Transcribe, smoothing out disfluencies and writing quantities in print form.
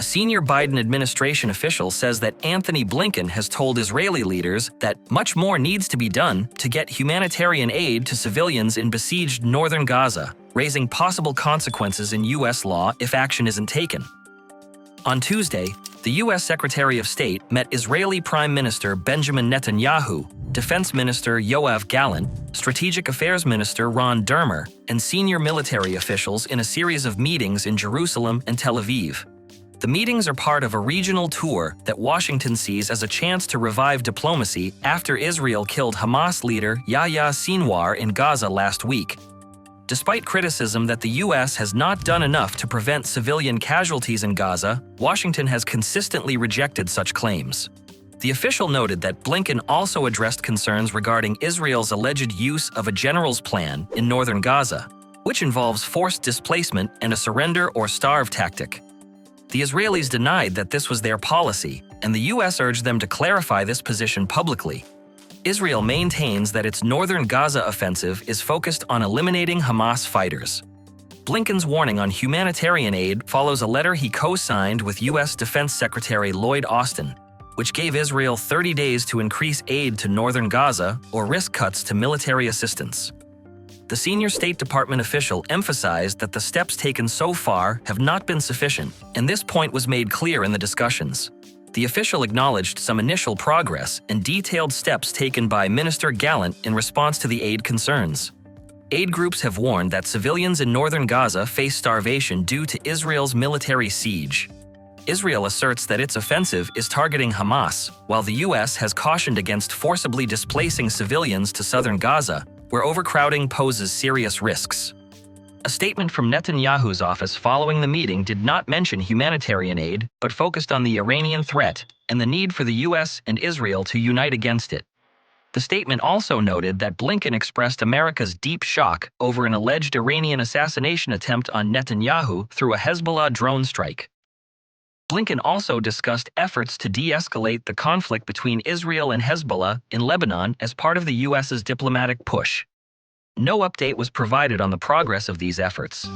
A senior Biden administration official says that Anthony Blinken has told Israeli leaders that much more needs to be done to get humanitarian aid to civilians in besieged northern Gaza, raising possible consequences in U.S. law if action isn't taken. On Tuesday, the U.S. Secretary of State met Israeli Prime Minister Benjamin Netanyahu, Defense Minister Yoav Gallant, Strategic Affairs Minister Ron Dermer, and senior military officials in a series of meetings in Jerusalem and Tel Aviv. The meetings are part of a regional tour that Washington sees as a chance to revive diplomacy after Israel killed Hamas leader Yahya Sinwar in Gaza last week. Despite criticism that the U.S. has not done enough to prevent civilian casualties in Gaza, Washington has consistently rejected such claims. The official noted that Blinken also addressed concerns regarding Israel's alleged use of a general's plan in northern Gaza, which involves forced displacement and a surrender or starve tactic. The Israelis denied that this was their policy, and the U.S. urged them to clarify this position publicly. Israel maintains that its northern Gaza offensive is focused on eliminating Hamas fighters. Blinken's warning on humanitarian aid follows a letter he co-signed with U.S. Defense Secretary Lloyd Austin, which gave Israel 30 days to increase aid to northern Gaza or risk cuts to military assistance. The senior State Department official emphasized that the steps taken so far have not been sufficient, and this point was made clear in the discussions. The official acknowledged some initial progress and detailed steps taken by Minister Gallant in response to the aid concerns. Aid groups have warned that civilians in northern Gaza face starvation due to Israel's military siege. Israel asserts that its offensive is targeting Hamas, while the U.S. has cautioned against forcibly displacing civilians to southern Gaza, where overcrowding poses serious risks. A statement from Netanyahu's office following the meeting did not mention humanitarian aid, but focused on the Iranian threat and the need for the U.S. and Israel to unite against it. The statement also noted that Blinken expressed America's deep shock over an alleged Iranian assassination attempt on Netanyahu through a Hezbollah drone strike. Blinken also discussed efforts to de-escalate the conflict between Israel and Hezbollah in Lebanon as part of the U.S.'s diplomatic push. No update was provided on the progress of these efforts.